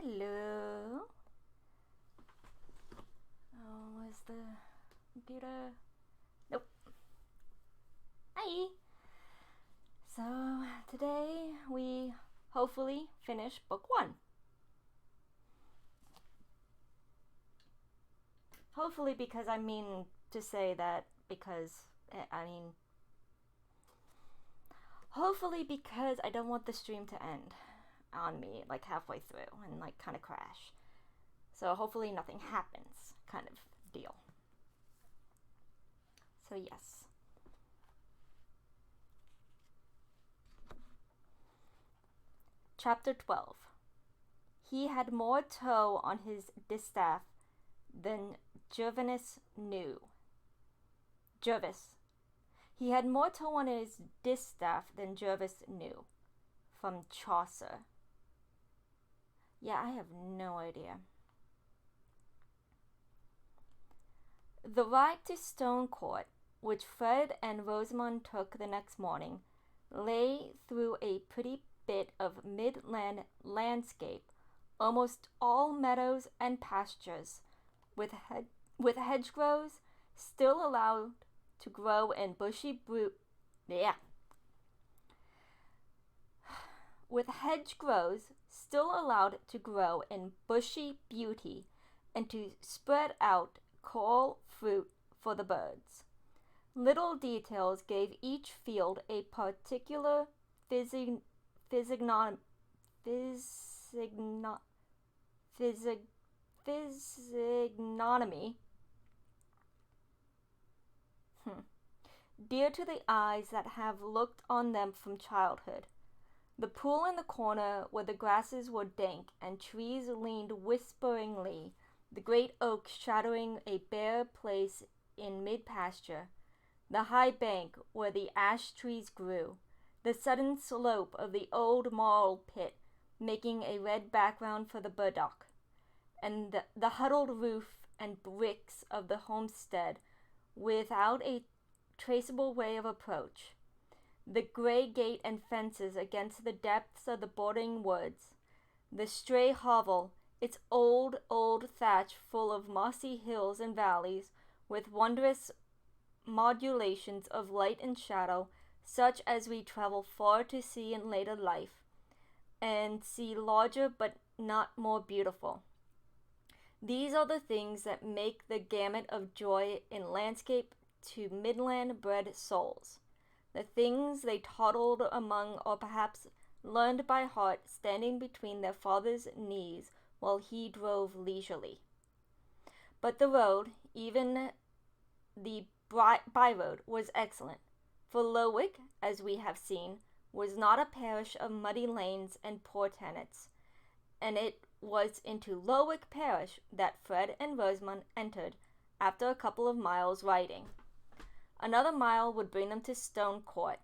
Hello. Oh, is the computer? Nope. Hi. So, today we hopefully finish book 1. Hopefully, because I mean to say that hopefully because I don't want the stream to end on me like halfway through and like kind of crash. So hopefully nothing happens, kind of deal. So yes. Chapter 12. He had more tow on his distaff than Gervinus knew. Jervis. He had more tow on his distaff than Jervis knew. From Chaucer. Yeah, I have no idea. The ride to Stone Court, which Fred and Rosamond took the next morning, lay through a pretty bit of midland landscape, almost all meadows and pastures, with hedgerows still allowed to grow in with hedgerows still allowed to grow in bushy beauty and to spread out coral fruit for the birds. Little details gave each field a particular physiognomy. Dear to the eyes that have looked on them from childhood. The pool in the corner where the grasses were dank and trees leaned whisperingly, the great oak shadowing a bare place in mid-pasture, the high bank where the ash trees grew, the sudden slope of the old marl pit making a red background for the burdock, and the huddled roof and bricks of the homestead without a traceable way of approach, the gray gate and fences against the depths of the bordering woods, the stray hovel, its old thatch full of mossy hills and valleys with wondrous modulations of light and shadow, such as we travel far to see in later life, and see larger but not more beautiful. These are the things that make the gamut of joy in landscape to midland-bred souls. The things they toddled among or perhaps learned by heart standing between their father's knees while he drove leisurely. But the road, even the byroad, was excellent, for Lowick, as we have seen, was not a parish of muddy lanes and poor tenants, and it was into Lowick parish that Fred and Rosamond entered after a couple of miles riding. Another mile would bring them to Stone Court,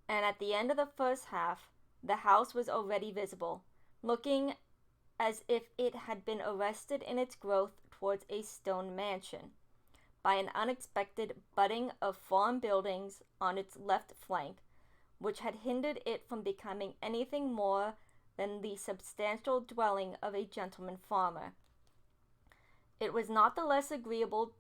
and at the end of the first half, the house was already visible, looking as if it had been arrested in its growth towards a stone mansion by an unexpected budding of farm buildings on its left flank, which had hindered it from becoming anything more than the substantial dwelling of a gentleman farmer. It was not the less agreeable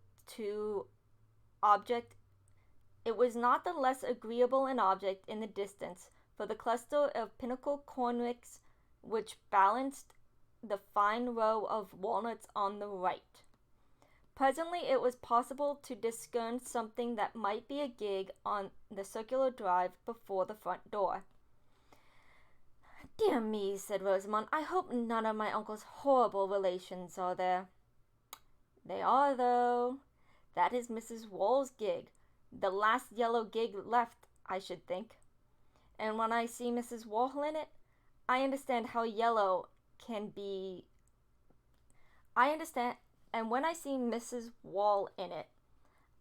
an object in the distance for the cluster of pinnacle cornricks which balanced the fine row of walnuts on the right. Presently it was possible to discern something that might be a gig on the circular drive before the front door. "Dear me," said Rosamond, "I hope none of my uncle's horrible relations are there." "They are, though. That is Mrs. Wall's gig, the last yellow gig left, I should think. And when I see Mrs. Wall in it, I understand how yellow can be. And when I see Mrs. Wall in it,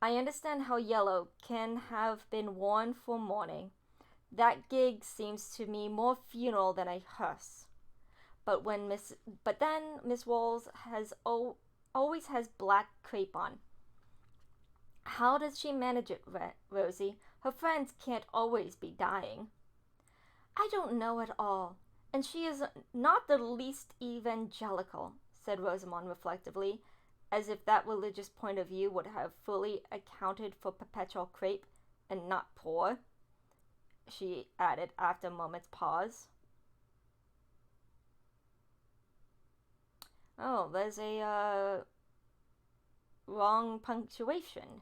I understand how yellow can have been worn for mourning. That gig seems to me more funeral than a hearse. But then Miss Walls always has black crape on. How does she manage it, Rosie? Her friends can't always be dying." "I don't know at all. And she is not the least evangelical, said Rosamond reflectively, as if that religious point of view would have fully accounted for perpetual crepe and not poor, she added after a moment's pause. Oh, there's a wrong punctuation.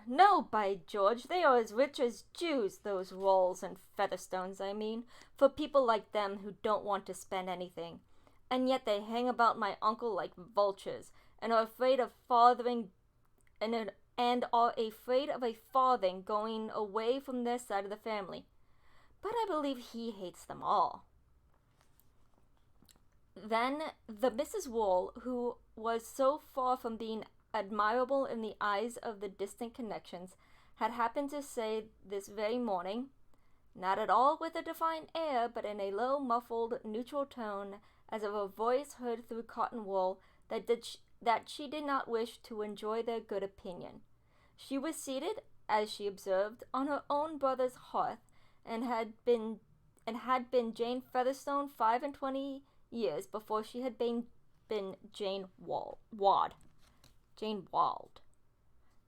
No, by George, they are as rich as Jews, those Rolls and Featherstones, I mean, for people like them who don't want to spend anything. And yet they hang about my uncle like vultures, and are afraid of a farthing going away from their side of the family. But I believe he hates them all. Then the Mrs. Wall, who was so far from being admirable in the eyes of the distant connections, had happened to say this very morning, not at all with a defiant air, but in a low, muffled, neutral tone, as of a voice heard through cotton wool, that she did not wish to enjoy their good opinion. She was seated, as she observed, on her own brother's hearth, and had been Jane Featherstone 25 years before she had been Jane Wald. Jane Wald.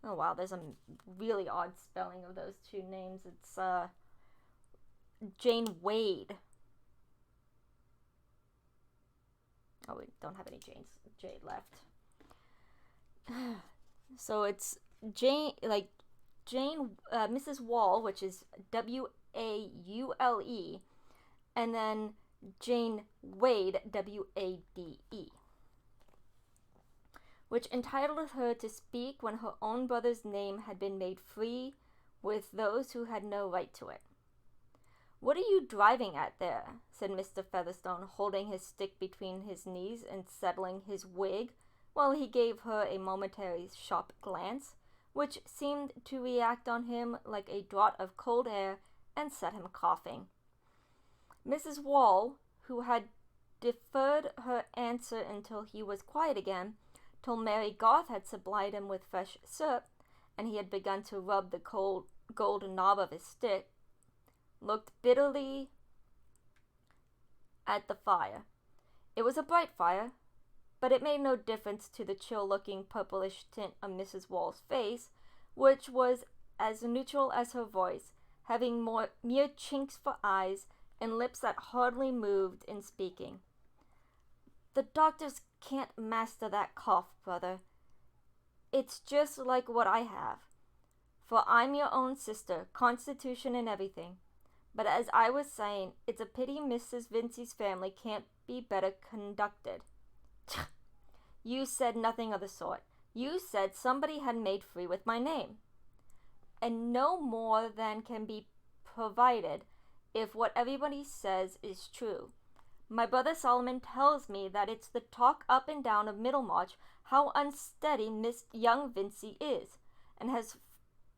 Oh wow, there's a really odd spelling of those two names. It's Jane Wade. Oh, we don't have any Jade left. So it's Mrs. Wall, which is Waule, and then Jane Wade, Wade, which entitled her to speak when her own brother's name had been made free with those who had no right to it. "What are you driving at there?" said Mr. Featherstone, holding his stick between his knees and settling his wig, while he gave her a momentary sharp glance, which seemed to react on him like a draught of cold air and set him coughing. Mrs. Wall, who had deferred her answer until he was quiet again, till Mary Garth had supplied him with fresh syrup, and he had begun to rub the cold gold knob of his stick, looked bitterly at the fire. It was a bright fire, but it made no difference to the chill-looking purplish tint of Mrs. Wall's face, which was as neutral as her voice, having mere chinks for eyes and lips that hardly moved in speaking. "The doctors can't master that cough, brother. It's just like what I have. For I'm your own sister, constitution and everything. But as I was saying, it's a pity Mrs. Vincey's family can't be better conducted." "You said nothing of the sort. You said somebody had made free with my name." "And no more than can be provided if what everybody says is true. My brother Solomon tells me that it's the talk up and down of Middlemarch how unsteady Miss young Vincey is, and has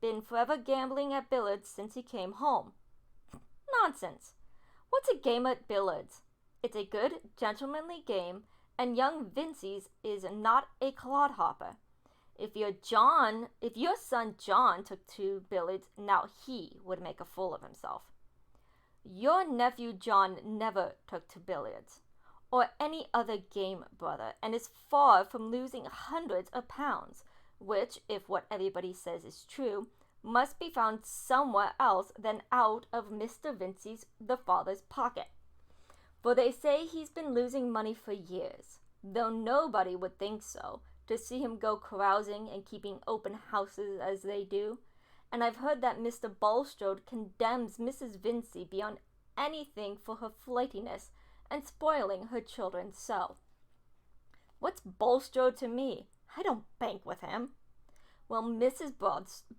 been forever gambling at billiards since he came home." "Nonsense! What's a game at billiards? It's a good, gentlemanly game, and young Vincey's is not a clodhopper. If your son John took to billiards, now he would make a fool of himself." "Your nephew John never took to billiards, or any other game, brother, and is far from losing hundreds of pounds, which, if what everybody says is true, must be found somewhere else than out of Mr. Vincey's, the father's, pocket. For they say he's been losing money for years, though nobody would think so, to see him go carousing and keeping open houses as they do. And I've heard that Mr. Bulstrode condemns Mrs. Vincey beyond anything for her flightiness and spoiling her children so." "What's Bulstrode to me? I don't bank with him." "Well, Mrs.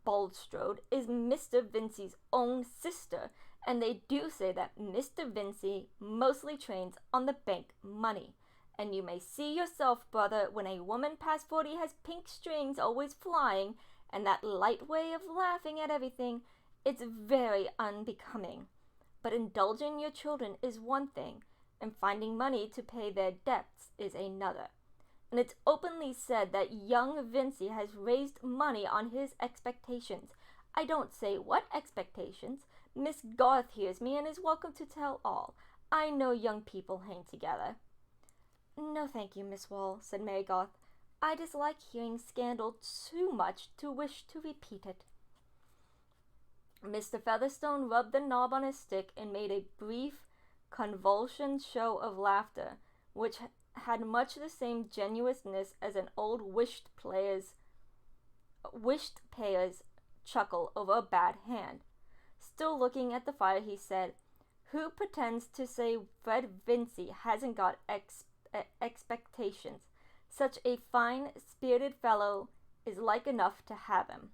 Bulstrode is Mr. Vincey's own sister, and they do say that Mr. Vincey mostly trains on the bank money. And you may see yourself, brother, when a woman past 40 has pink strings always flying, and that light way of laughing at everything, it's very unbecoming. But indulging your children is one thing, and finding money to pay their debts is another. And it's openly said that young Vincey has raised money on his expectations. I don't say what expectations, Miss Garth hears me and is welcome to tell all. I know young people hang together." "No, thank you, Miss Wall," said Mary Garth. "I dislike hearing scandal too much to wish to repeat it." Mr. Featherstone rubbed the knob on his stick and made a brief, convulsioned show of laughter, which had much the same genuineness as an old wisht-payer's chuckle over a bad hand. Still looking at the fire, he said, "Who pretends to say Fred Vincy hasn't got expectations? Such a fine, spirited fellow is like enough to have him."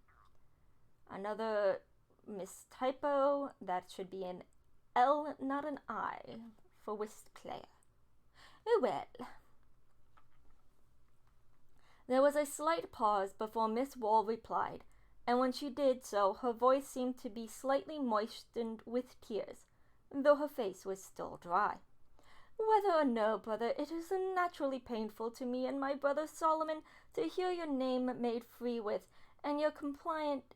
Another mistypo. That should be an L, not an I, for whist player. Oh well. There was a slight pause before Miss Wall replied, and when she did so, her voice seemed to be slightly moistened with tears, though her face was still dry. "Whether or no, brother, it is naturally painful to me and my brother Solomon to hear your name made free with, and your complaint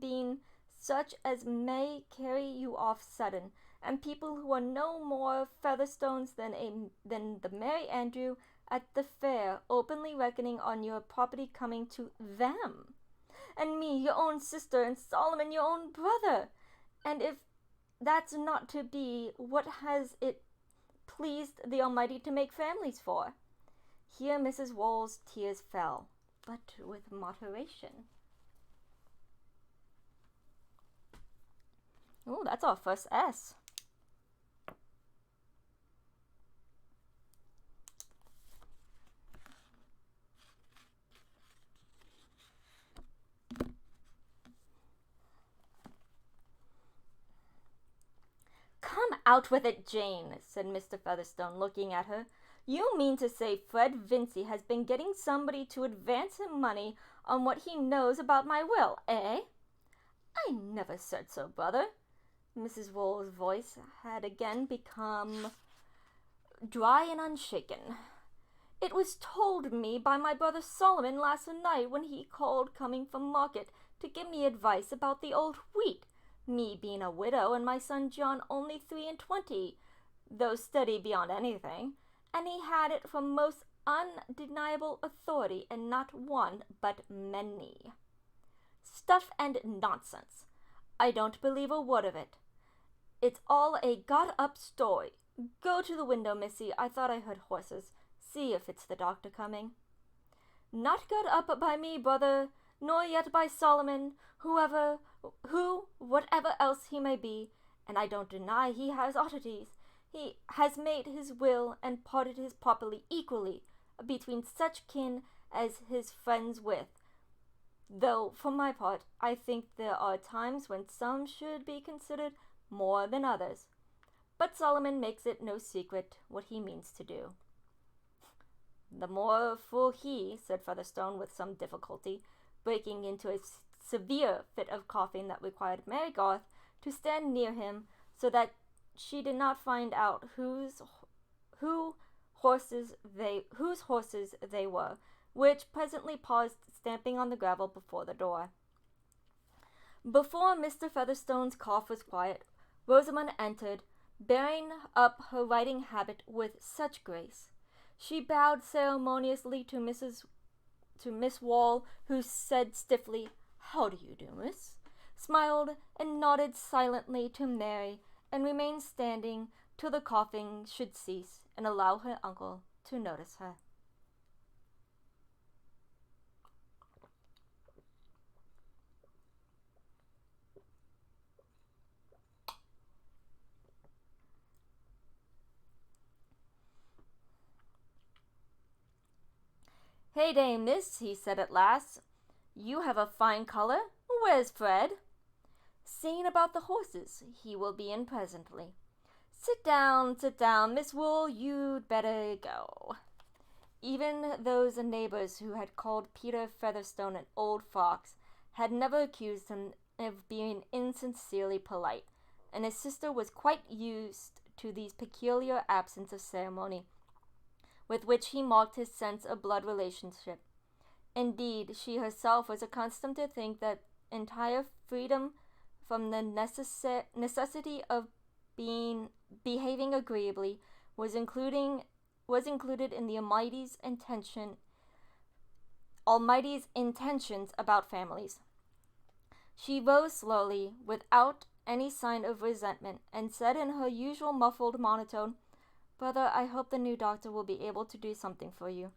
being such as may carry you off sudden, and people who are no more Featherstones than the Merry Andrew at the fair openly reckoning on your property coming to them, and me your own sister, and Solomon your own brother. And if that's not to be, what has it pleased the Almighty to make families for?" Here Mrs. Wall's tears fell, but with moderation. Oh, that's our first S. "Come out with it, Jane," said Mr. Featherstone, looking at her. "You mean to say Fred Vincy has been getting somebody to advance him money on what he knows about my will, eh?" "I never said so, brother." Mrs. Wall's voice had again become dry and unshaken. "It was told me by my brother Solomon last night when he called coming from market to give me advice about the old wheat, me being a widow and my son John only 23, though steady beyond anything, and he had it from most undeniable authority, and not one but many." "Stuff and nonsense. I don't believe a word of it. It's all a got-up story. Go to the window, missy. I thought I heard horses. See if it's the doctor coming." "Not got up by me, brother, nor yet by Solomon, whatever else he may be, and I don't deny he has oddities. He has made his will and parted his property equally between such kin as his friends with, though for my part I think there are times when some should be considered more than others. But Solomon makes it no secret what he means to do." "The more fool he," said Featherstone with some difficulty, breaking into a severe fit of coughing that required Mary Garth to stand near him so that she did not find out whose horses they were, which presently paused, stamping on the gravel before the door. Before Mr. Featherstone's cough was quiet, Rosamond entered, bearing up her riding habit with such grace. She bowed ceremoniously to Miss Wall, who said stiffly, "How do you do, miss?" smiled and nodded silently to Mary, and remained standing till the coughing should cease and allow her uncle to notice her. "Hey day, miss," he said at last. "You have a fine color. Where's Fred?" "Seeing about the horses. He will be in presently." Sit down, Miss Wool, you'd better go." Even those neighbors who had called Peter Featherstone an old fox had never accused him of being insincerely polite, and his sister was quite used to these peculiar absence of ceremony with which he marked his sense of blood relationship. Indeed, she herself was accustomed to think that entire freedom from the necessity of behaving agreeably was included in the Almighty's intentions about families. She rose slowly, without any sign of resentment, and said in her usual muffled monotone, "Brother, I hope the new doctor will be able to do something for you.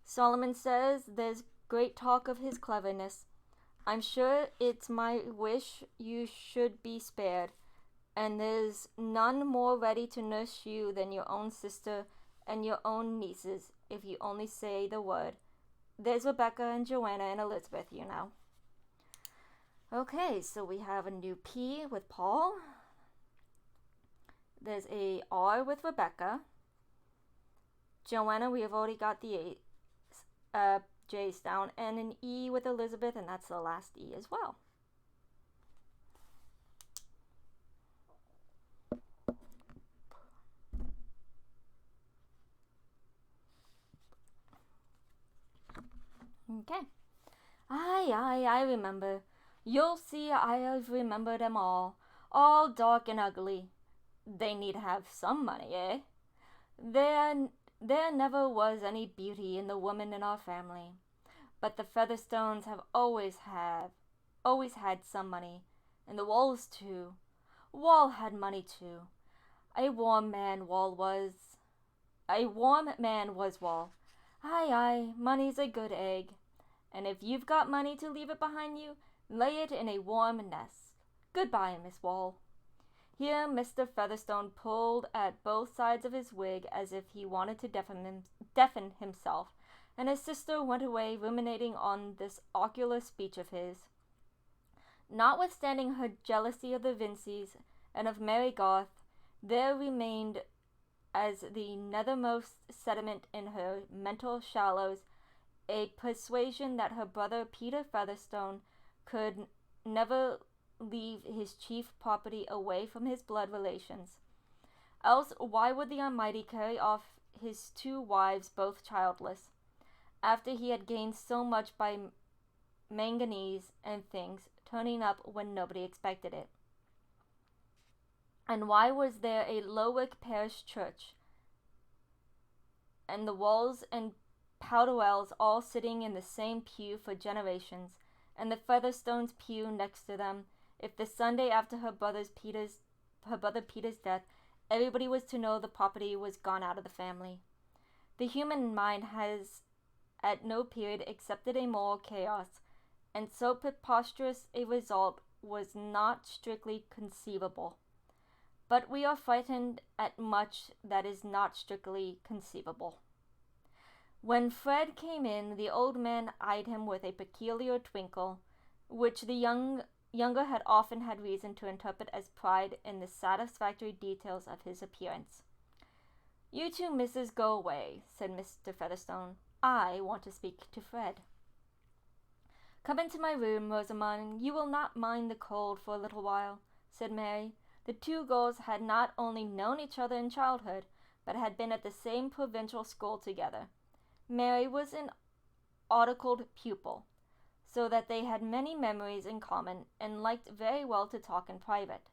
Solomon says there's great talk of his cleverness. I'm sure it's my wish you should be spared, and there's none more ready to nurse you than your own sister and your own nieces, if you only say the word. There's Rebecca and Joanna and Elizabeth, you know." Okay, so we have a new P with Paul. There's a R with Rebecca. Joanna, we have already got the J's down, and an E with Elizabeth, and that's the last E as well. Okay. I remember. You'll see I've remembered them all dark and ugly. They need to have some money, eh? There never was any beauty in the woman in our family, but the Featherstones have always had some money, and the Walls too. Wall had money too. A warm man was Wall. Aye, money's a good egg, and if you've got money to leave it behind you, lay it in a warm nest. Goodbye, Miss Wall. Here Mr. Featherstone pulled at both sides of his wig as if he wanted to deafen himself, and his sister went away ruminating on this ocular speech of his. Notwithstanding her jealousy of the Vinceys and of Mary Garth, there remained as the nethermost sediment in her mental shallows a persuasion that her brother Peter Featherstone could never leave his chief property away from his blood relations. Else why would the Almighty carry off his 2 wives both childless, after he had gained so much by manganese and things turning up when nobody expected it? And why was there a Lowick parish church, and the Walls and Powderwells all sitting in the same pew for generations, and the Featherstones' pew next to them, if the Sunday after her brother Peter's death, everybody was to know the property was gone out of the family? The human mind has at no period accepted a moral chaos, and so preposterous a result was not strictly conceivable. But we are frightened at much that is not strictly conceivable. When Fred came in, the old man eyed him with a peculiar twinkle, which the younger had often had reason to interpret as pride in the satisfactory details of his appearance. "You 2 misses go away," said Mr. Featherstone. "I want to speak to Fred." "Come into my room, Rosamond. You will not mind the cold for a little while," said Mary. The 2 girls had not only known each other in childhood, but had been at the same provincial school together. Mary was an articled pupil, so that they had many memories in common, and liked very well to talk in private.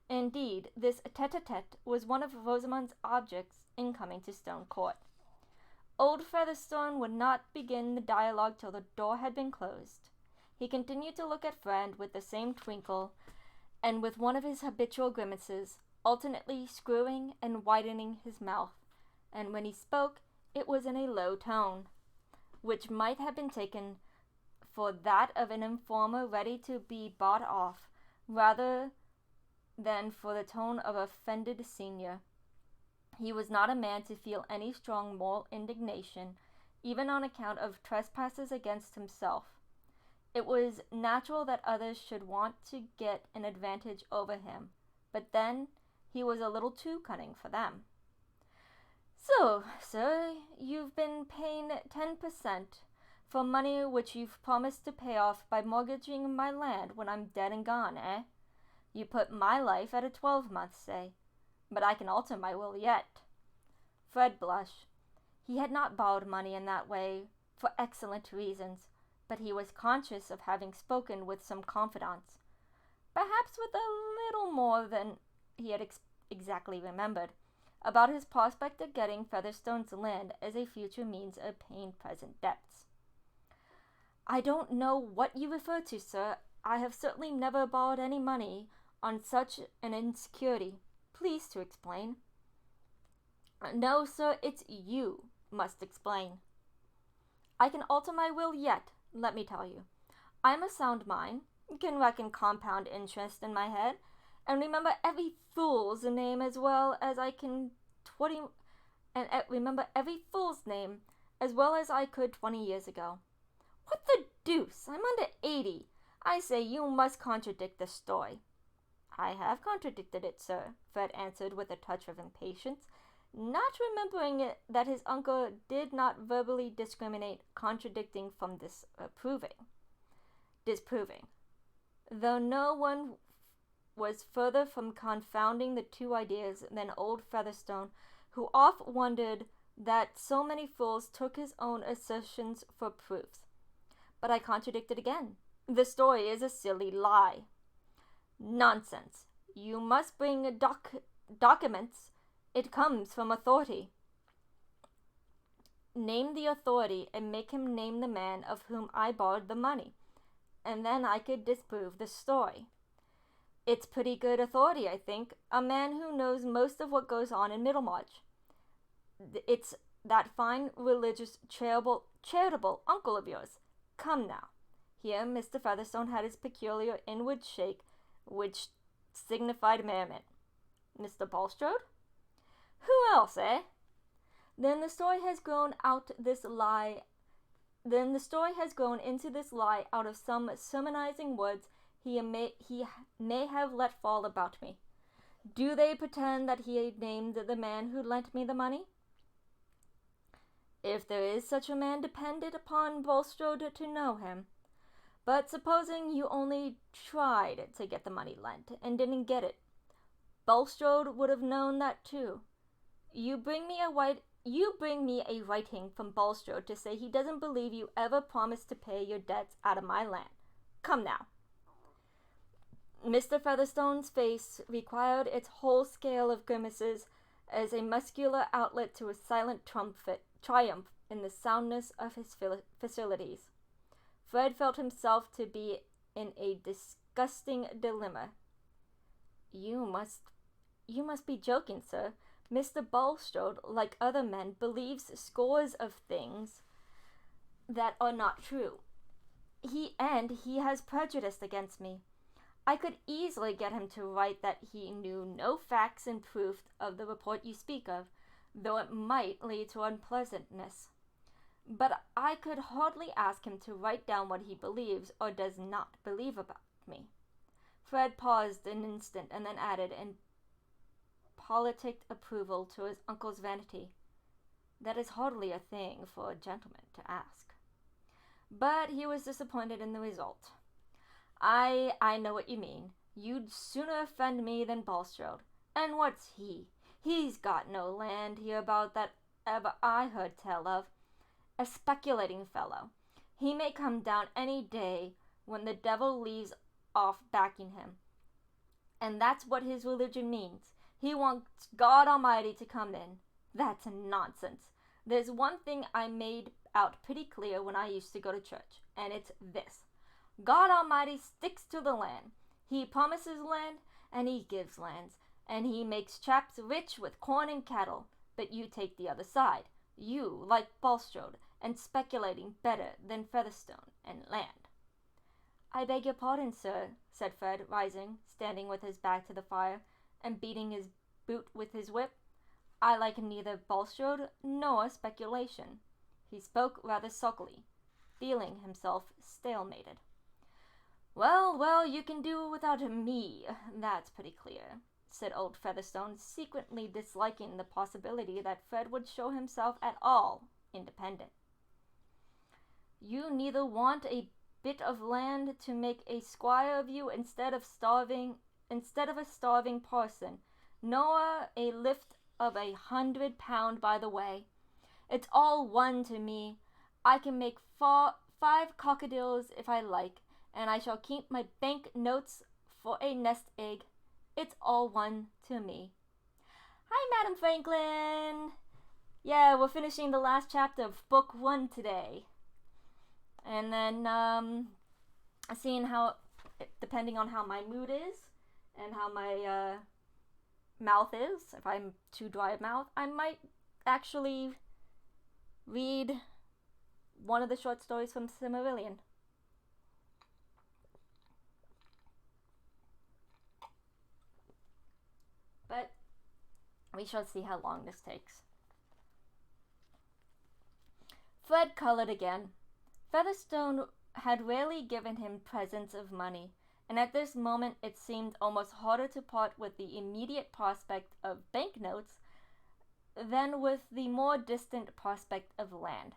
Indeed, this tete-a-tete was one of Rosamond's objects in coming to Stone Court. Old Featherstone would not begin the dialogue till the door had been closed. He continued to look at Fred with the same twinkle, and with one of his habitual grimaces, alternately screwing and widening his mouth, and when he spoke, it was in a low tone, which might have been taken for that of an informer ready to be bought off, rather than for the tone of offended senior. He was not a man to feel any strong moral indignation, even on account of trespasses against himself. It was natural that others should want to get an advantage over him, but then he was a little too cunning for them. "So, sir, you've been paying 10% for money which you've promised to pay off by mortgaging my land when I'm dead and gone, eh? You put my life at a 12-month stay, but I can alter my will yet." Fred blushed. He had not borrowed money in that way, for excellent reasons, but he was conscious of having spoken with some confidence. perhaps with a little more than he had exactly remembered, about his prospect of getting Featherstone's land as a future means of paying present debts. "I don't know what you refer to, sir. I have certainly never borrowed any money on such an insecurity. Please to explain." "No, sir, it's you must explain." "I can alter my will yet, let me tell you. I'm a sound mind, can reckon compound interest in my head, and remember every fool's name as well as I can remember every fool's name as well as I could 20 years ago. What the deuce? I'm under 80. I say you must contradict the story." "I have contradicted it, sir," Fred answered with a touch of impatience, not remembering that his uncle did not verbally discriminate contradicting from disproving, though no one was further from confounding the two ideas than old Featherstone, who oft wondered that so many fools took his own assertions for proofs. "But I contradict it again. The story is a silly lie." "Nonsense. You must bring documents. It comes from authority." "Name the authority and make him name the man of whom I borrowed the money, and then I could disprove the story." "It's pretty good authority, I think. A man who knows most of what goes on in Middlemarch. It's that fine, religious, charitable uncle of yours. Come now." Here Mr. Featherstone had his peculiar inward shake, which signified merriment. "Mr. Bulstrode?" "Who else, eh?" Then the story has grown into this lie out of some sermonizing words he may have let fall about me. Do they pretend that he named the man who lent me the money?" "If there is such a man, depended upon Bulstrode to know him. But supposing you only tried to get the money lent and didn't get it, Bulstrode would have known that too. You bring me a writing from Bulstrode to say he doesn't believe you ever promised to pay your debts out of my land. Come now." Mr. Featherstone's face required its whole scale of grimaces as a muscular outlet to a silent triumph in the soundness of his facilities. Fred felt himself to be in a disgusting dilemma. You must be joking, sir. Mr. Bulstrode, like other men, believes scores of things that are not true. He has prejudice against me. I could easily get him to write that he knew no facts in proof of the report you speak of, though it might lead to unpleasantness. But I could hardly ask him to write down what he believes or does not believe about me." Fred paused an instant and then added in politic approval to his uncle's vanity, "That is hardly a thing for a gentleman to ask." But he was disappointed in the result. I know what you mean. You'd sooner offend me than Bulstrode. And what's he? He's got no land hereabout that ever I heard tell of. A speculating fellow. He may come down any day when the devil leaves off backing him. And that's what his religion means. He wants God Almighty to come in. That's nonsense. There's one thing I made out pretty clear when I used to go to church, and it's this. God Almighty sticks to the land. He promises land, and he gives lands, and he makes chaps rich with corn and cattle, but you take the other side. You, like Bulstrode, and speculating better than Featherstone and land. "I beg your pardon, sir," said Fred, rising, standing with his back to the fire, and beating his boot with his whip. "I like neither Bulstrode nor speculation." He spoke rather sulkily, feeling himself stalemated. Well, you can do without me, that's pretty clear," said old Featherstone, secretly disliking the possibility that Fred would show himself at all independent. "You neither want a bit of land to make a squire of you instead of a starving parson, nor a lift of £100 by the way. It's all one to me. I can make 5 crocodiles if I like, and I shall keep my bank notes for a nest egg. It's all one to me. Hi, Madam Franklin! Yeah, we're finishing the last chapter of book 1 today. And then, seeing how, depending on how my mood is and how my mouth is, if I'm too dry of mouth, I might actually read one of the short stories from Silmarillion. But we shall see how long this takes. Fred colored again. Featherstone had rarely given him presents of money, and at this moment it seemed almost harder to part with the immediate prospect of banknotes than with the more distant prospect of land.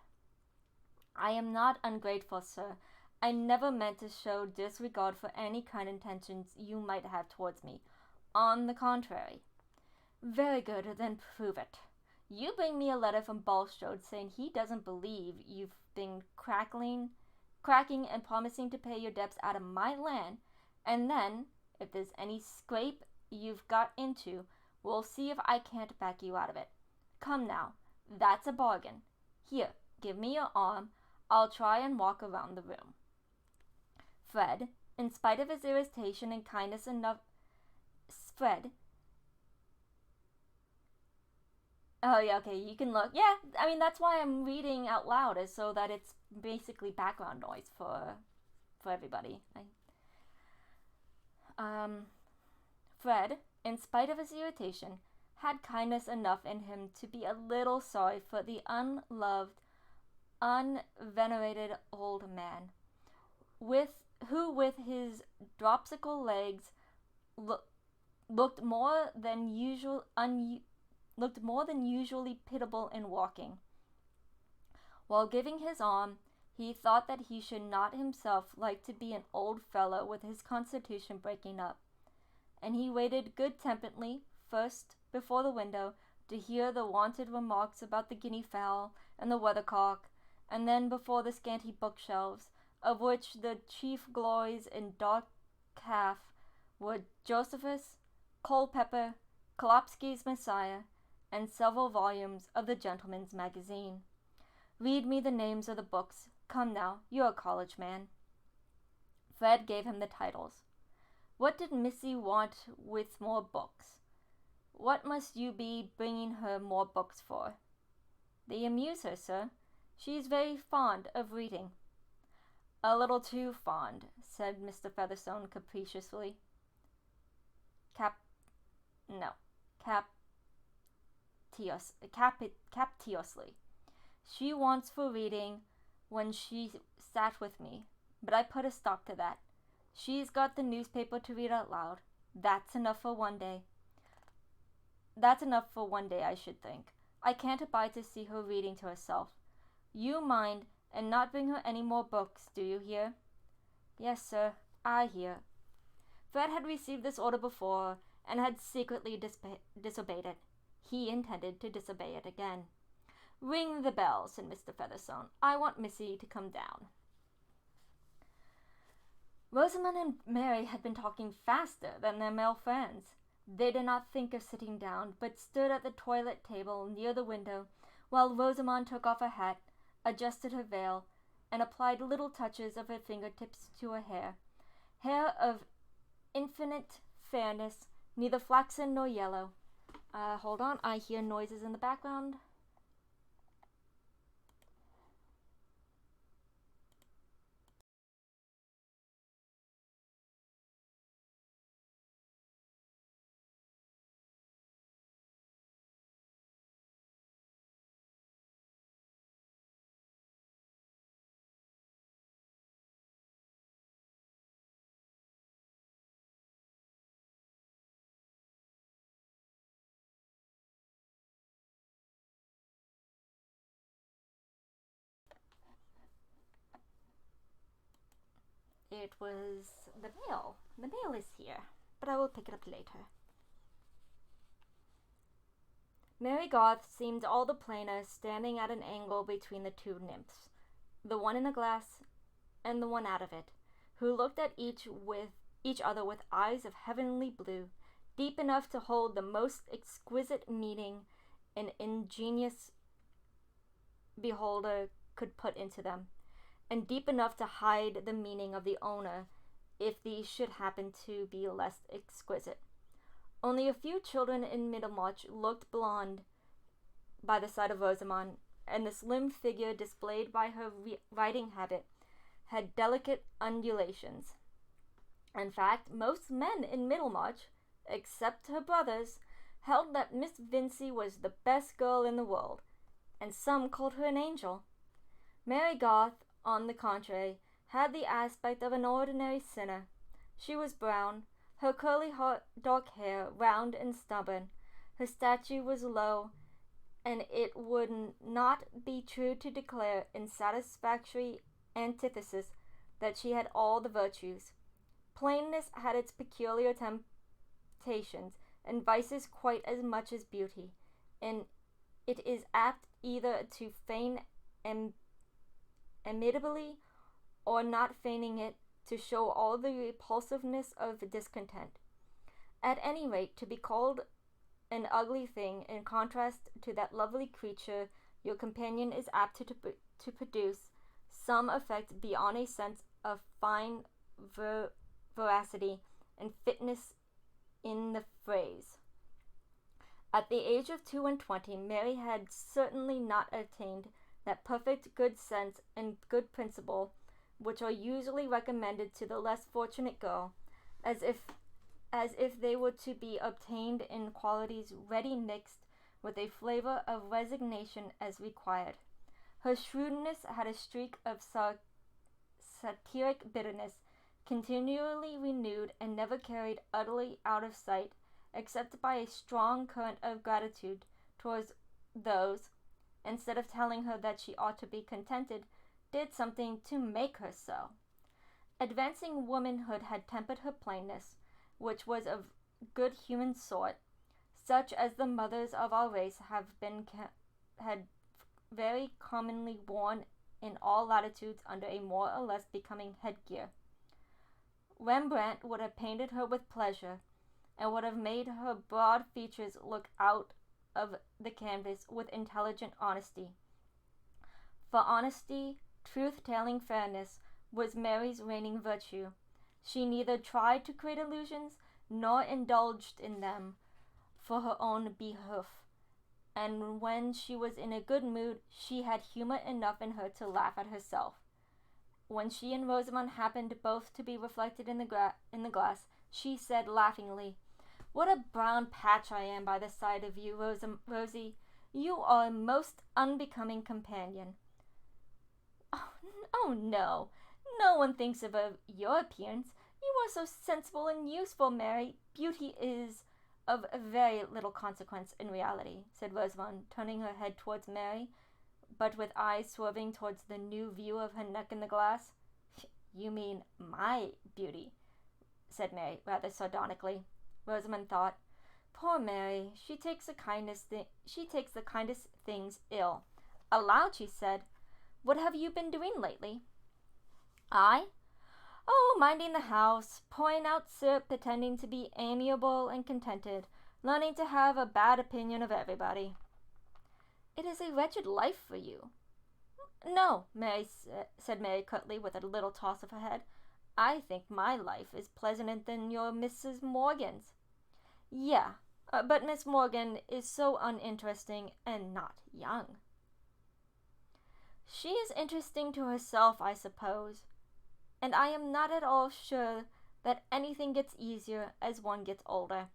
I am not ungrateful, sir. I never meant to show disregard for any kind intentions you might have towards me. On the contrary. Very good, then prove it. You bring me a letter from Bulstrode saying he doesn't believe you've been cracking and promising to pay your debts out of my land, and then, if there's any scrape you've got into, we'll see if I can't back you out of it. Come now, that's a bargain. Here, give me your arm. I'll try and walk around the room. Fred, in spite of his irritation and kindness enough... Oh, yeah, okay, you can look. Yeah, I mean, that's why I'm reading out loud, is so that it's basically background noise for everybody. Fred, in spite of his irritation, had kindness enough in him to be a little sorry for the unloved, unvenerated old man, who with his dropsical legs looked more than usually pitiable in walking. While giving his arm, he thought that he should not himself like to be an old fellow with his constitution breaking up, and he waited good-temperedly, first before the window, to hear the wonted remarks about the guinea fowl and the weathercock, and then before the scanty bookshelves, of which the chief glories in dark calf were Josephus, Culpeper, Kolopsky's Messiah, and several volumes of the Gentleman's Magazine. Read me the names of the books. Come now, you're a college man. Fred gave him the titles. What did Missy want with more books? What must you be bringing her more books for? They amuse her, sir. She is very fond of reading. A little too fond, said Mr. Featherstone capriciously. Captiously. She wants for reading when she sat with me, but I put a stop to that. She's got the newspaper to read out loud. That's enough for one day. I should think. I can't abide to see her reading to herself. You mind, and not bring her any more books, do you hear? Yes, sir, I hear. Fred had received this order before, and had secretly disobeyed it. He intended to disobey it again. Ring the bell, said Mr. Featherstone. I want Missy to come down. Rosamond and Mary had been talking faster than their male friends. They did not think of sitting down, but stood at the toilet table near the window, while Rosamond took off her hat, adjusted her veil, and applied little touches of her fingertips to her hair of infinite fairness, neither flaxen nor yellow. Hold on, I hear noises in the background. It was the mail. The mail is here, but I will pick it up later. Mary Garth seemed all the plainer standing at an angle between the two nymphs, the one in the glass and the one out of it, who looked at each with each other with eyes of heavenly blue, deep enough to hold the most exquisite meaning an ingenious beholder could put into them, and deep enough to hide the meaning of the owner if these should happen to be less exquisite. Only a few children in Middlemarch looked blonde by the side of Rosamond, and the slim figure displayed by her riding habit had delicate undulations. In fact, most men in Middlemarch, except her brothers, held that Miss Vincey was the best girl in the world, and some called her an angel. Mary Garth, on the contrary, had the aspect of an ordinary sinner. She was brown, her curly dark hair round and stubborn. Her stature was low, and it would not be true to declare in satisfactory antithesis that she had all the virtues. Plainness had its peculiar temptations, and vices quite as much as beauty, and it is apt either to feign amiability, or not feigning it, to show all the repulsiveness of discontent. At any rate, to be called an ugly thing in contrast to that lovely creature your companion is apt to produce some effect beyond a sense of fine veracity and fitness in the phrase. At the age of 22, Mary had certainly not attained that perfect good sense and good principle which are usually recommended to the less fortunate girl, as if they were to be obtained in qualities ready mixed with a flavor of resignation as required. Her shrewdness had a streak of satiric bitterness, continually renewed and never carried utterly out of sight, except by a strong current of gratitude towards those, instead of telling her that she ought to be contented, did something to make her so. Advancing womanhood had tempered her plainness, which was of good human sort, such as the mothers of our race had very commonly worn in all latitudes under a more or less becoming headgear. Rembrandt would have painted her with pleasure, and would have made her broad features look out of the canvas with intelligent honesty. For honesty, truth-telling fairness, was Mary's reigning virtue. She neither tried to create illusions, nor indulged in them for her own behoof, and when she was in a good mood, she had humor enough in her to laugh at herself. When she and Rosamond happened both to be reflected in the glass, she said laughingly, "What a brown patch I am by the side of you, Rosie. You are a most unbecoming companion." Oh no, no one thinks of your appearance. You are so sensible and useful, Mary. Beauty is of very little consequence in reality," said Rosamond, turning her head towards Mary, but with eyes swerving towards the new view of her neck in the glass. "You mean my beauty," said Mary, rather sardonically. Rosamond thought, "Poor Mary, she takes the kindest things ill." Aloud she said, "What have you been doing lately?" "I? Oh, minding the house, pouring out syrup, pretending to be amiable and contented, learning to have a bad opinion of everybody." "It is a wretched life for you." "No," said Mary curtly, with a little toss of her head. "I think my life is pleasanter than your Mrs. Morgan's." "Yeah, but Miss Morgan is so uninteresting and not young." "She is interesting to herself, I suppose, and I am not at all sure that anything gets easier as one gets older."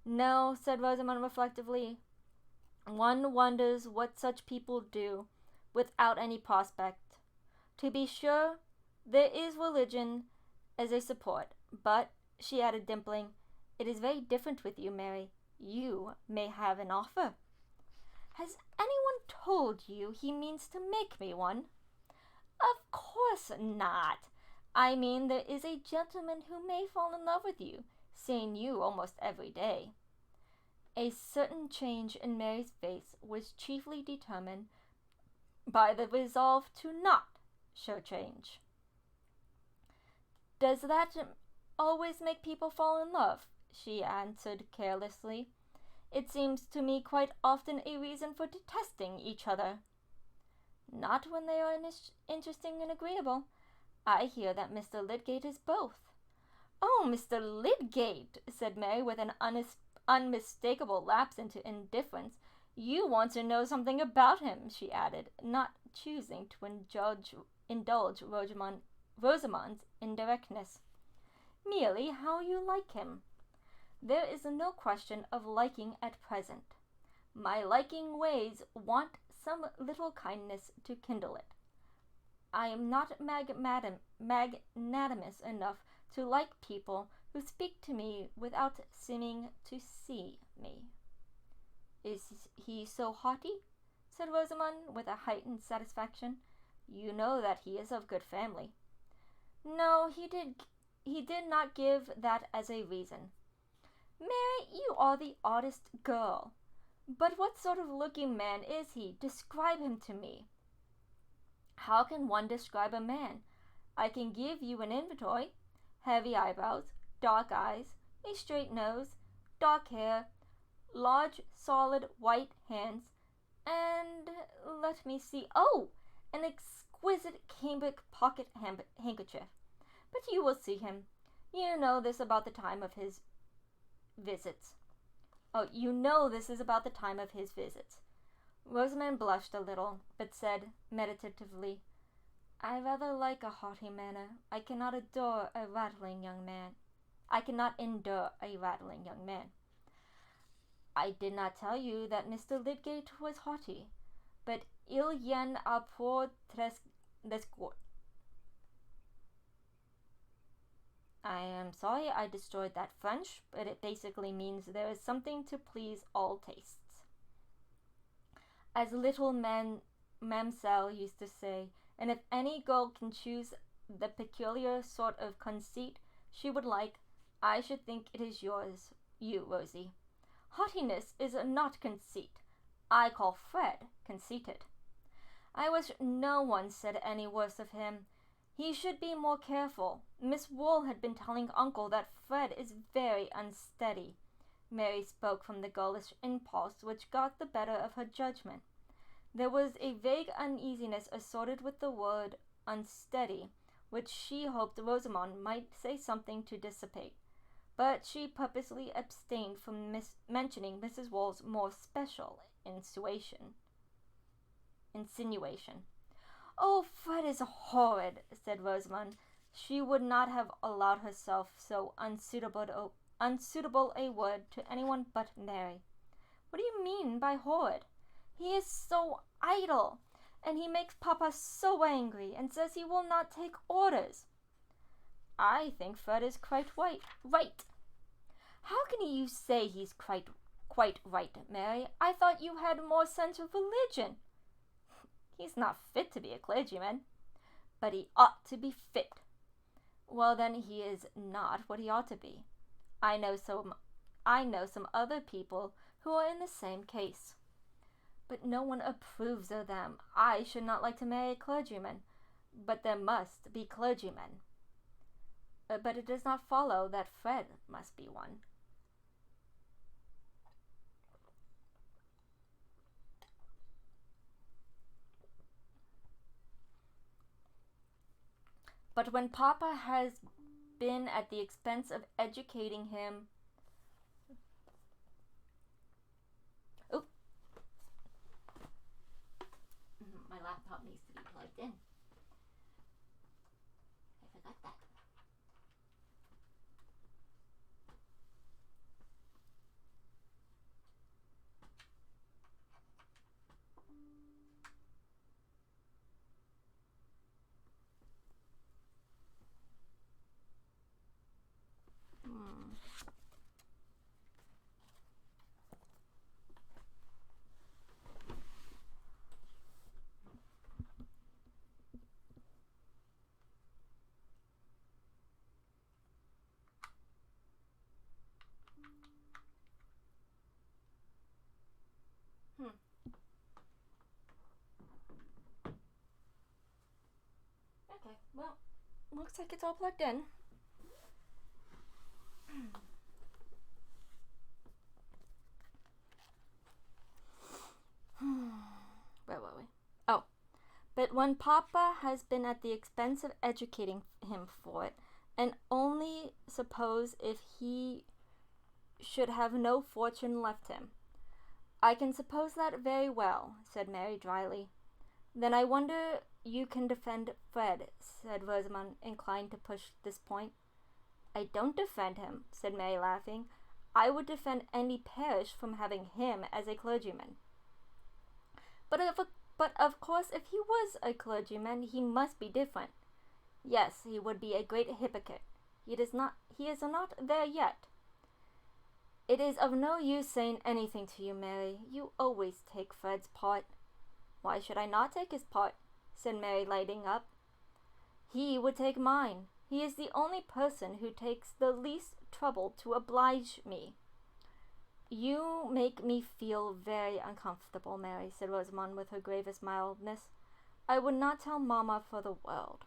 "No," said Rosamond reflectively. "One wonders what such people do without any prospect. To be sure, there is religion as a support, but," she added, dimpling, "it is very different with you, Mary. You may have an offer." "Has anyone told you he means to make me one?" "Of course not. I mean there is a gentleman who may fall in love with you, seeing you almost every day." A certain change in Mary's face was chiefly determined by the resolve to not show change. "Does that always make people fall in love," she answered carelessly. "It seems to me quite often a reason for detesting each other." "Not when they are interesting and agreeable. I hear that Mr. Lydgate is both." "Oh, Mr. Lydgate!" said Mary with an unmistakable lapse into indifference. "You want to know something about him," she added, not choosing to indulge Rosamond's indirectness. "Merely how you like him." "There is no question of liking at present. My liking ways want some little kindness to kindle it. I am not magnanimous enough to like people who speak to me without seeming to see me." "Is he so haughty?" said Rosamond, with a heightened satisfaction. "You know that he is of good family." "No, he did not give that as a reason." "Mary, you are the oddest girl. But what sort of looking man is he? Describe him to me." "How can one describe a man? I can give you an inventory. Heavy eyebrows, dark eyes, a straight nose, dark hair, large, solid, white hands, and let me see. Oh, an exquisite cambric pocket handkerchief. But you will see him. You know this about the time of his visits. Oh, you know this is about the time of his visits." Rosamond blushed a little, but said meditatively, "I rather like a haughty manner. I cannot endure a rattling young man." "I did not tell you that Mr. Lydgate was haughty, but il y en a pour tres quarts." I am sorry I destroyed that French, but it basically means there is something to please all tastes. As little Mamselle used to say, and if any girl can choose the peculiar sort of conceit she would like, I should think it is you, Rosie. Haughtiness is not conceit. I call Fred conceited. I wish no one said any worse of him. He should be more careful. Miss Wool had been telling Uncle that Fred is very unsteady. Mary spoke from the girlish impulse which got the better of her judgment. There was a vague uneasiness assorted with the word unsteady, which she hoped Rosamond might say something to dissipate, but she purposely abstained from mentioning Mrs. Wool's more special insinuation. "Oh, Fred is horrid," said Rosamond. She would not have allowed herself so unsuitable a word to anyone but Mary. "What do you mean by horrid?" "He is so idle, and he makes Papa so angry, and says he will not take orders." "I think Fred is quite right." "How can you say he's quite right, Mary? I thought you had more sense of religion." "He's not fit to be a clergyman." "But he ought to be fit." "Well, then he is not what he ought to be. I know some other people who are in the same case." "But no one approves of them. I should not like to marry a clergyman, but there must be clergymen." "But it does not follow that Fred must be one." "But when Papa has been at the expense of educating him—" Oop. My laptop needs to be plugged in. I forgot that. Okay, well, looks like it's all plugged in. Where were we? Oh, but when Papa has been at the expense of educating him for it, and only suppose if he should have no fortune left him. I can suppose that very well, said Mary dryly. Then I wonder you can defend Fred, said Rosamond, inclined to push this point. I don't defend him, said Mary, laughing. I would defend any parish from having him as a clergyman. But of course, if he was a clergyman, he must be different. Yes, he would be a great hypocrite. He is not there yet. It is of no use saying anything to you, Mary. You always take Fred's part. Why should I not take his part? Said Mary, lighting up. He would take mine. He is the only person who takes the least trouble to oblige me. You make me feel very uncomfortable, Mary, said Rosamond with her gravest mildness. I would not tell Mamma for the world.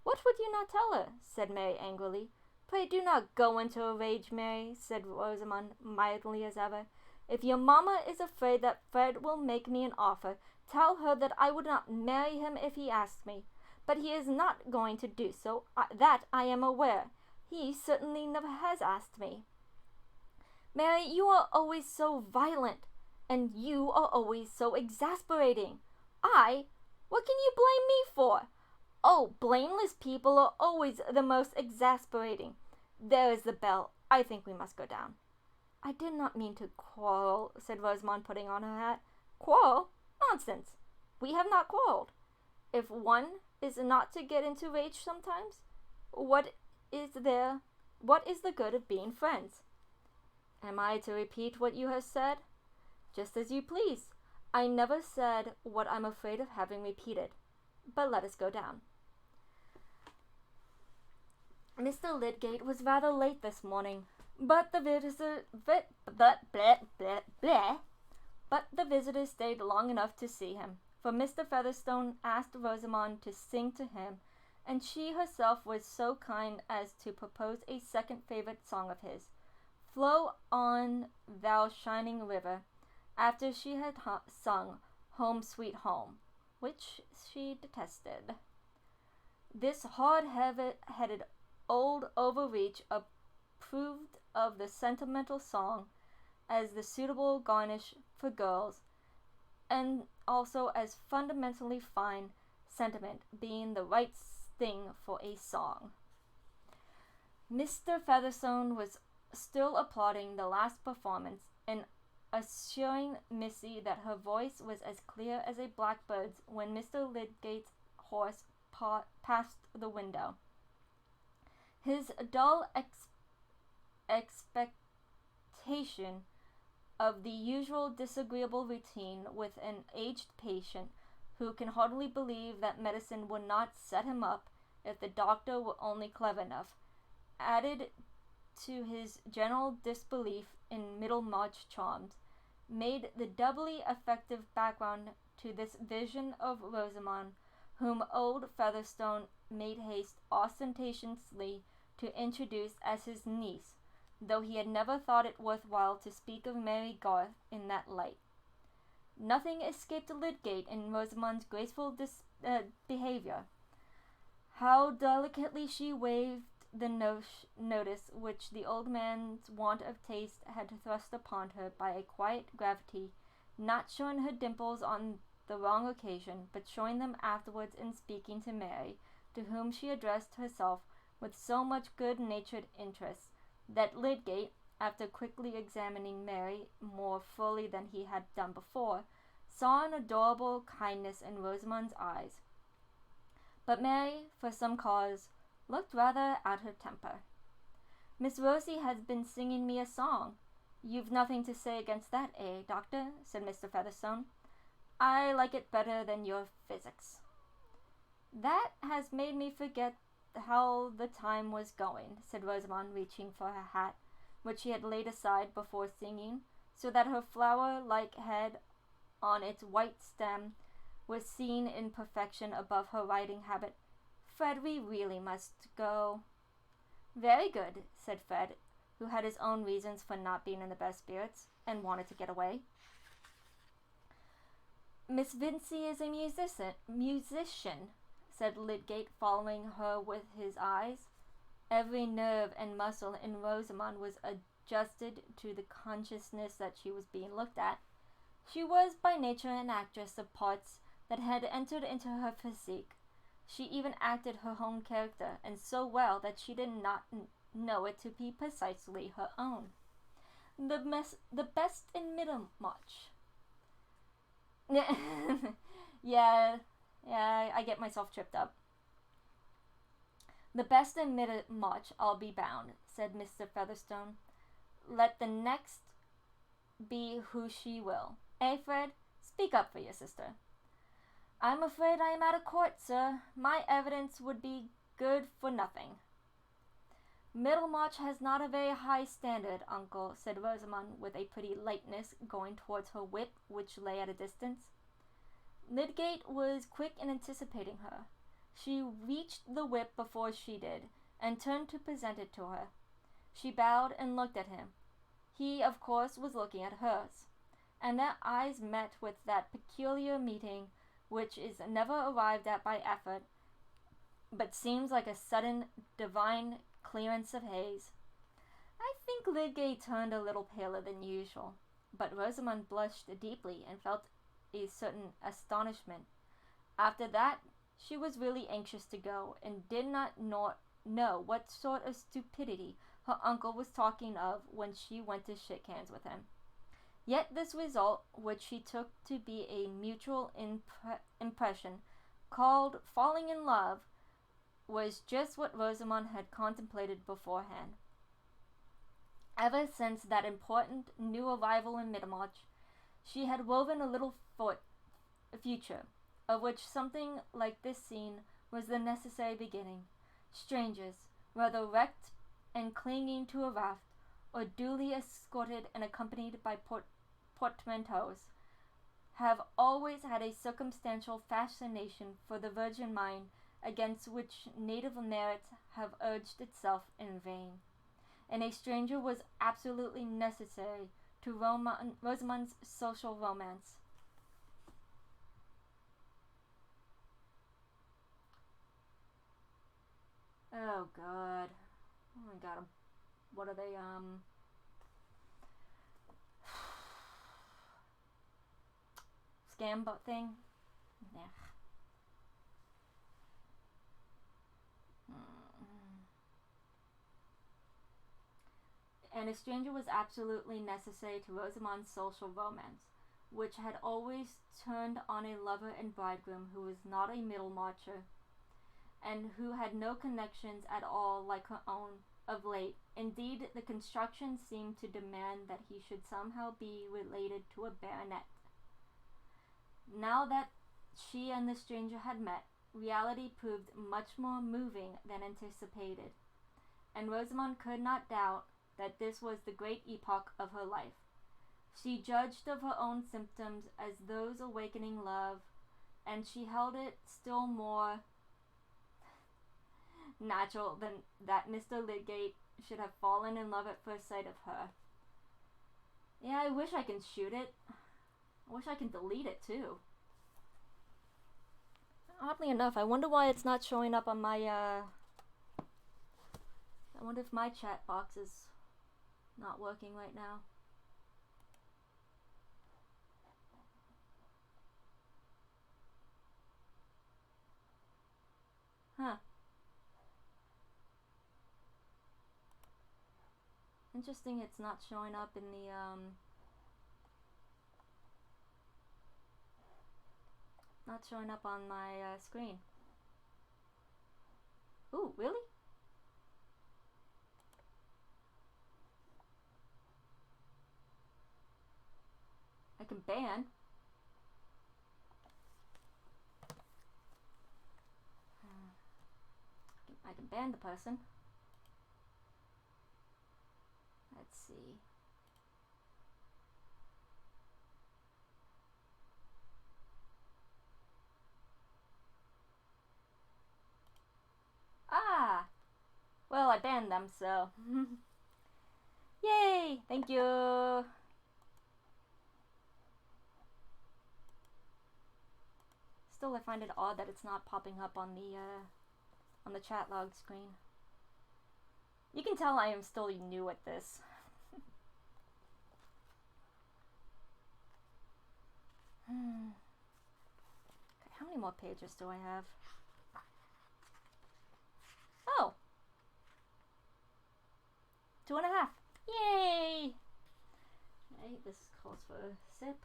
What would you not tell her? Said Mary angrily. Pray do not go into a rage, Mary, said Rosamond, mildly as ever. If your mamma is afraid that Fred will make me an offer, tell her that I would not marry him if he asked me. But he is not going to do so, that I am aware. He certainly never has asked me. Mary, you are always so violent, and you are always so exasperating. What can you blame me for? Oh, blameless people are always the most exasperating. There is the bell. I think we must go down. I did not mean to quarrel, said Rosamond, putting on her hat. Quarrel? Nonsense. We have not quarrelled. If one is not to get into rage sometimes, what is the good of being friends? Am I to repeat what you have said? Just as you please. I never said what I'm afraid of having repeated. But let us go down. Mr. Lydgate was rather late this morning, but the visitor stayed long enough to see him, for Mr. Featherstone asked Rosamond to sing to him, and she herself was so kind as to propose a second favorite song of his, Flow on, Thou Shining River, after she had sung Home Sweet Home, which she detested. This hard-headed old overreach approved of the sentimental song as the suitable garnish for girls, and also as fundamentally fine sentiment being the right thing for a song. Mr. Featherstone was still applauding the last performance and assuring Missy that her voice was as clear as a blackbird's when Mr. Lydgate's horse passed the window. His dull expectation of the usual disagreeable routine with an aged patient who can hardly believe that medicine would not set him up if the doctor were only clever enough, added to his general disbelief in Middlemarch charms, made the doubly effective background to this vision of Rosamond, whom old Featherstone made haste ostentatiously to introduce as his niece, though he had never thought it worthwhile to speak of Mary Garth in that light. Nothing escaped Lydgate in Rosamond's graceful behaviour. How delicately she waived the notice which the old man's want of taste had thrust upon her by a quiet gravity, not showing her dimples on the wrong occasion, but showing them afterwards in speaking to Mary, to whom she addressed herself with so much good-natured interest, that Lydgate, after quickly examining Mary more fully than he had done before, saw an adorable kindness in Rosamond's eyes. But Mary, for some cause, looked rather out her temper. Miss Rosie has been singing me a song. You've nothing to say against that, eh, Doctor? Said Mr. Featherstone. I like it better than your physics. That has made me forget how the time was going, said Rosamond, reaching for her hat, which she had laid aside before singing, so that her flower-like head on its white stem was seen in perfection above her riding habit. Fred, we really must go. Very good, said Fred, who had his own reasons for not being in the best spirits and wanted to get away. Miss Vincy is a musician, said Lydgate, following her with his eyes. Every nerve and muscle in Rosamond was adjusted to the consciousness that she was being looked at. She was by nature an actress of parts that had entered into her physique. She even acted her own character, and so well that she did not know it to be precisely her own. The best in Middlemarch. yeah, I get myself tripped up. The best in Middlemarch, I'll be bound, said Mr. Featherstone. Let the next be who she will. Eh, Fred? Speak up for your sister. I'm afraid I am out of court, sir. My evidence would be good for nothing. Middlemarch has not a very high standard, uncle, said Rosamond with a pretty lightness, going towards her whip, which lay at a distance. Lydgate was quick in anticipating her. She reached the whip before she did, and turned to present it to her. She bowed and looked at him. He, of course, was looking at hers, and their eyes met with that peculiar meeting which is never arrived at by effort, but seems like a sudden divine clearance of haze. I think Lydgate turned a little paler than usual, but Rosamond blushed deeply and felt a certain astonishment. After that, she was really anxious to go, and did not know what sort of stupidity her uncle was talking of when she went to shake hands with him. Yet this result, which she took to be a mutual impression, called falling in love, was just what Rosamond had contemplated beforehand. Ever since that important new arrival in Middlemarch, she had woven a little future, of which something like this scene was the necessary beginning. Strangers, whether wrecked and clinging to a raft, or duly escorted and accompanied by portmanteaus, have always had a circumstantial fascination for the virgin mind against which native merits have urged itself in vain. And a stranger was absolutely necessary to Rosamond's social romance. Oh God. Oh my God. What are they, scam thing? Yeah. And a stranger was absolutely necessary to Rosamond's social romance, which had always turned on a lover and bridegroom who was not a Middlemarcher, and who had no connections at all like her own of late. Indeed, the construction seemed to demand that he should somehow be related to a baronet. Now that she and the stranger had met, reality proved much more moving than anticipated, and Rosamond could not doubt that this was the great epoch of her life. She judged of her own symptoms as those awakening love, and she held it still more natural than that Mr. Lydgate should have fallen in love at first sight of her. Yeah, I wish I can shoot it. I wish I can delete it too. Oddly enough, I wonder why it's not showing up on my, I wonder if my chat box is not working right now. Huh. Interesting, it's not showing up in the, not showing up on my screen. Ooh, really? I can ban. I can ban the person. Let's see. Ah! Well, I banned them, so. Yay! Thank you. Still, I find it odd that it's not popping up on the chat log screen. You can tell I am still new at this. Okay, how many more pages do I have? Oh! 2.5. Yay! Okay, this calls for a sip.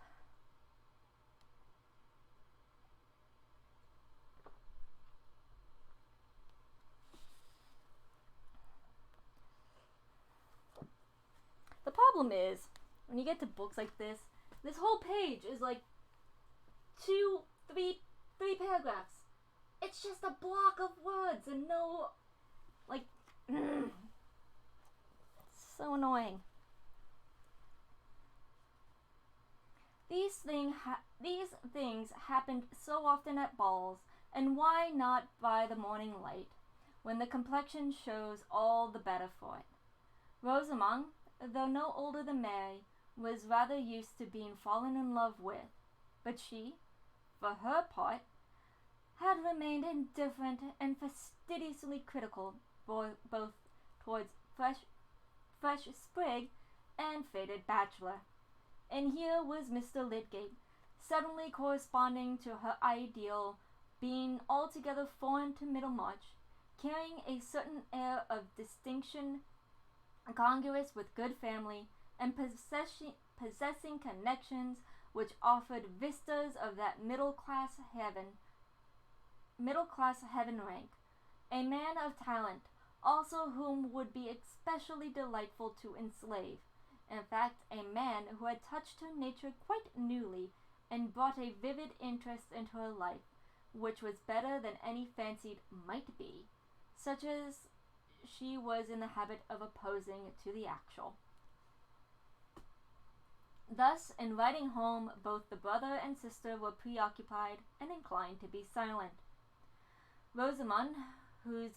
The problem is, when you get to books like this whole page is like three paragraphs. It's just a block of words and no, like, it's so annoying. These things happened so often at balls, and why not by the morning light, when the complexion shows all the better for it? Rosamond, though no older than Mary, was rather used to being fallen in love with, but she, for her part, had remained indifferent and fastidiously critical both towards fresh sprig and faded bachelor. And here was Mr. Lydgate, suddenly corresponding to her ideal, being altogether foreign to Middlemarch, carrying a certain air of distinction congruous with good family, and possessing connections which offered vistas of that middle class heaven rank. A man of talent, also, whom would be especially delightful to enslave. In fact, a man who had touched her nature quite newly, and brought a vivid interest into her life, which was better than any fancied might be, such as she was in the habit of opposing to the actual. Thus, in writing home, both the brother and sister were preoccupied and inclined to be silent. Rosamond, whose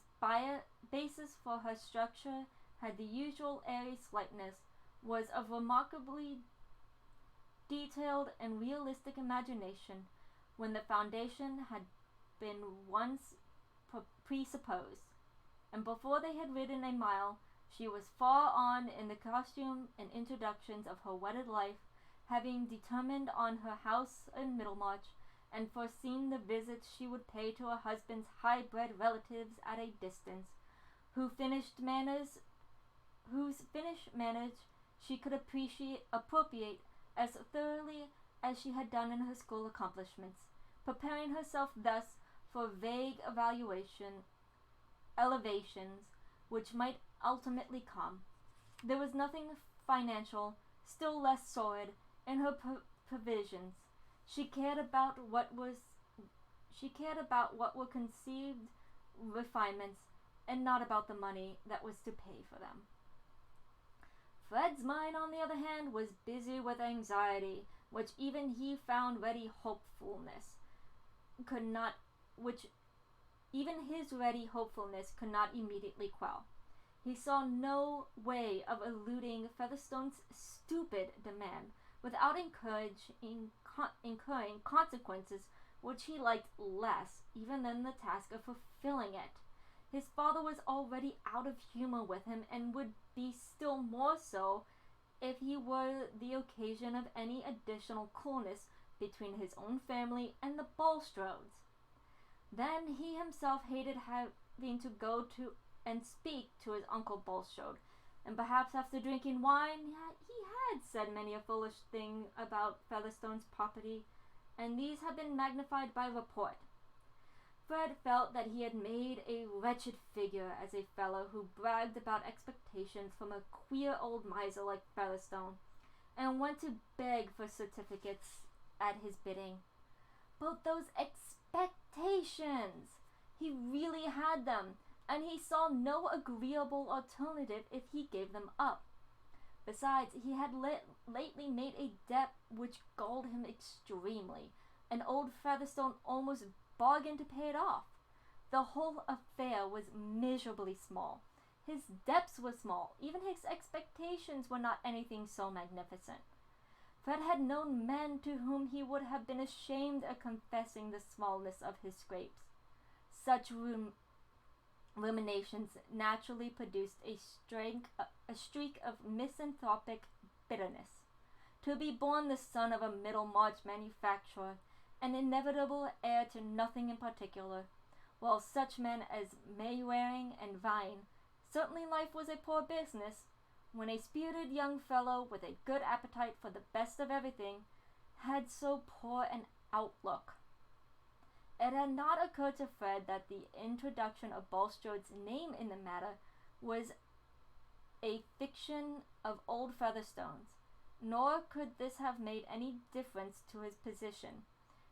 basis for her structure had the usual airy slightness, was of remarkably detailed and realistic imagination when the foundation had been once presupposed, and before they had ridden a mile, she was far on in the costume and introductions of her wedded life, having determined on her house in Middlemarch, and foreseen the visits she would pay to her husband's high-bred relatives at a distance, whose finished manners she could appropriate as thoroughly as she had done in her school accomplishments, preparing herself thus for vague elevations which might ultimately come. There was nothing financial, still less sordid, in her provisions. She cared about what were conceived refinements, and not about the money that was to pay for them. Fred's mind, on the other hand, was busy with anxiety, which even he found ready hopefulness could not immediately quell. He saw no way of eluding Featherstone's stupid demand without incurring consequences which he liked less even than the task of fulfilling it. His father was already out of humor with him, and would be still more so if he were the occasion of any additional coolness between his own family and the Bulstrodes. Then he himself hated having to go to and speak to his uncle Bulstrode, and perhaps after drinking wine he had said many a foolish thing about Featherstone's property, and these had been magnified by report. Fred felt that he had made a wretched figure as a fellow who bragged about expectations from a queer old miser like Featherstone, and went to beg for certificates at his bidding. But those expectations! He really had them, and he saw no agreeable alternative if he gave them up. Besides, he had lately made a debt which galled him extremely, and old Featherstone almost bargained to pay it off. The whole affair was miserably small. His depths were small. Even his expectations were not anything so magnificent. Fred had known men to whom he would have been ashamed of confessing the smallness of his scrapes. Such ruminations naturally produced a streak of misanthropic bitterness. To be born the son of a Middlemarch manufacturer, an inevitable heir to nothing in particular, while such men as Mainwaring and Vine, certainly life was a poor business, when a spirited young fellow with a good appetite for the best of everything had so poor an outlook. It had not occurred to Fred that the introduction of Bulstrode's name in the matter was a fiction of old Featherstone's, nor could this have made any difference to his position.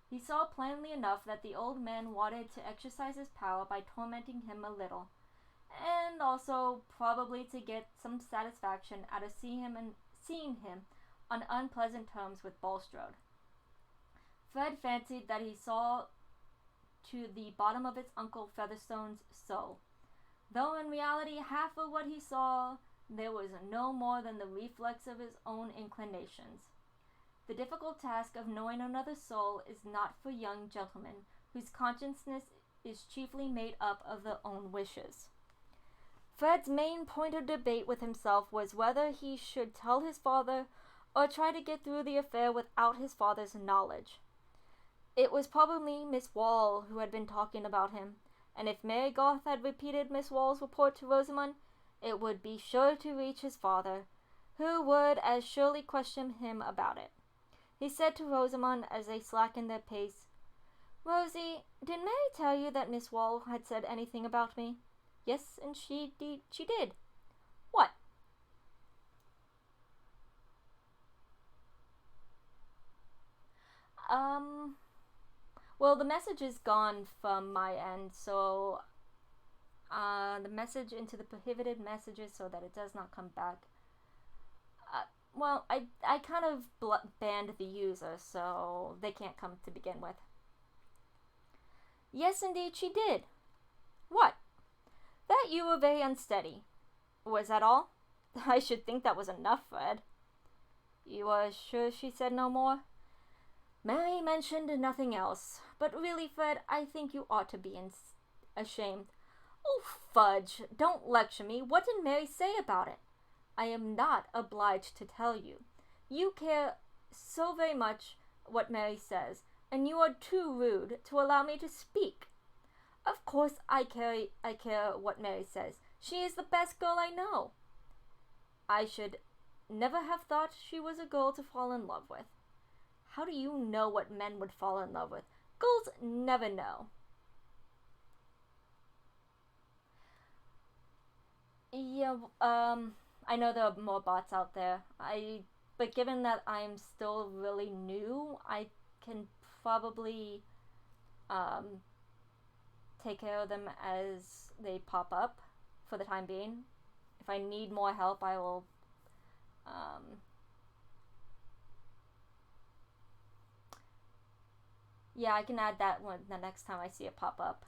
He saw plainly enough that the old man wanted to exercise his power by tormenting him a little, and also probably to get some satisfaction out of seeing him on unpleasant terms with Bulstrode. Fred fancied that he saw to the bottom of his uncle Featherstone's soul, though in reality half of what he saw there was no more than the reflex of his own inclinations. The difficult task of knowing another's soul is not for young gentlemen whose consciousness is chiefly made up of their own wishes. Fred's main point of debate with himself was whether he should tell his father or try to get through the affair without his father's knowledge. It was probably Miss Wall who had been talking about him, and if Mary Garth had repeated Miss Wall's report to Rosamond, it would be sure to reach his father, who would as surely question him about it. He said to Rosamond as they slackened their pace, "Rosie, did Mary tell you that Miss Wall had said anything about me?" "Yes, and she did." "What?" Well, the message is gone from my end, so the message into the prohibited messages so that it does not come back. Well, I kind of banned the user, so they can't come to begin with. "Yes, indeed, she did." "What?" "That you were very unsteady." "Was that all?" "I should think that was enough, Fred." "You are sure she said no more?" "Mary mentioned nothing else. But really, Fred, I think you ought to be ashamed." "Oh, fudge! Don't lecture me. What did Mary say about it?" "I am not obliged to tell you. You care so very much what Mary says, and you are too rude to allow me to speak." "Of course I care what Mary says. She is the best girl I know." "I should never have thought she was a girl to fall in love with." "How do you know what men would fall in love with? Girls never know." "Yeah, I know there are more bots out there. But given that I'm still really new, I can probably, take care of them as they pop up for the time being. If I need more help, I will, yeah, I can add that one the next time I see it pop up.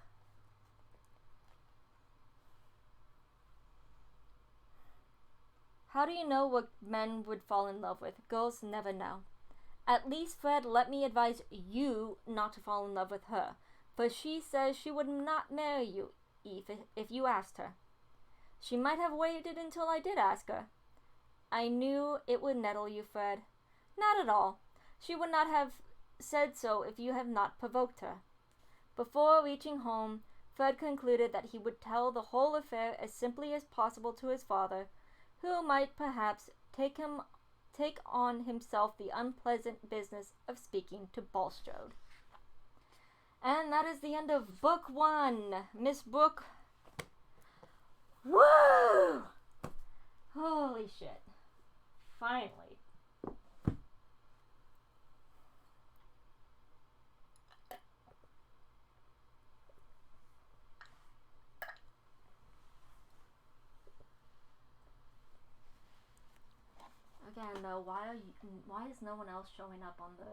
How do you know what men would fall in love with? Girls never know. At least, Fred, let me advise you not to fall in love with her, for she says she would not marry you if you asked her. She might have waited until I did ask her. I knew it would nettle you, Fred. Not at all. She would not have said so if you had not provoked her. Before reaching home, Fred concluded that he would tell the whole affair as simply as possible to his father, who might perhaps take on himself the unpleasant business of speaking to Bulstrode. And that is the end of Book 1. Miss Brooke. Woo! Holy shit. Finally. Again, though, why is no one else showing up on the...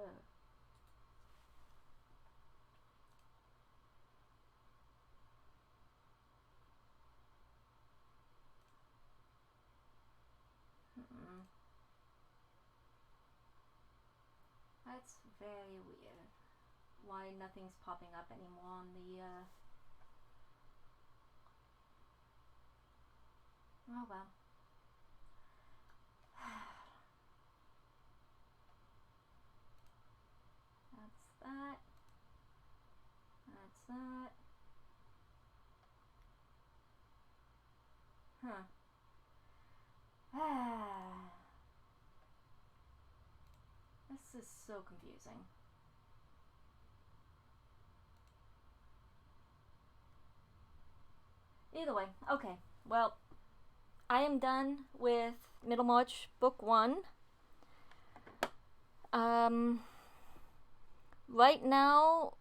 That's very weird. Why nothing's popping up anymore on the, oh well. That's that. That's that. Huh. This is so confusing. Either way, okay. Well, I am done with Middlemarch Book 1. Right now,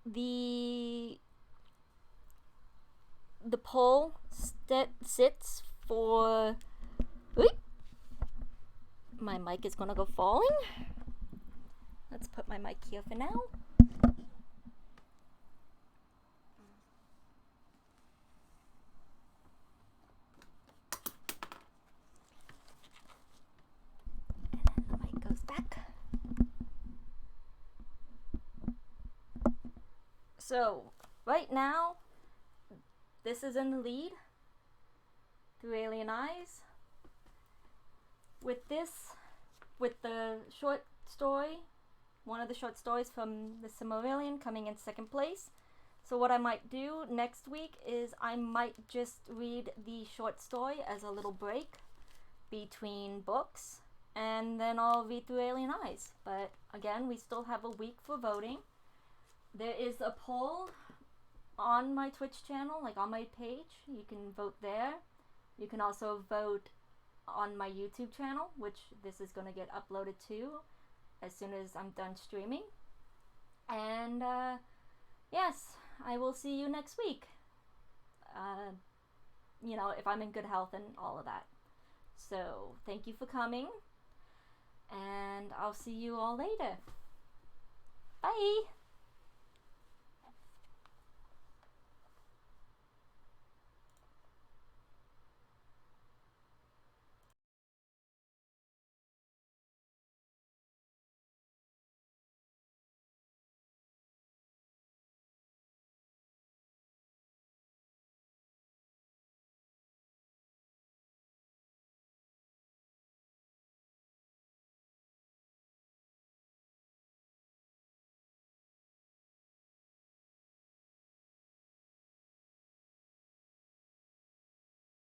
the poll sits for... Oop! My mic is gonna go falling. Let's put my mic here for now. And then the mic goes back. So, right now, this is in the lead. Through Alien Eyes. With the short story, one of the short stories from the Silmarillion coming in second place. So what I might do next week is I might just read the short story as a little break between books, and then I'll read through Alien Eyes. But again, we still have a week for voting. There is a poll on my Twitch channel, like on my page. You can vote there. You can also vote on my YouTube channel, which this is going to get uploaded to as soon as I'm done streaming. And yes, I will see you next week. You know, if I'm in good health and all of that. So thank you for coming, and I'll see you all later. Bye!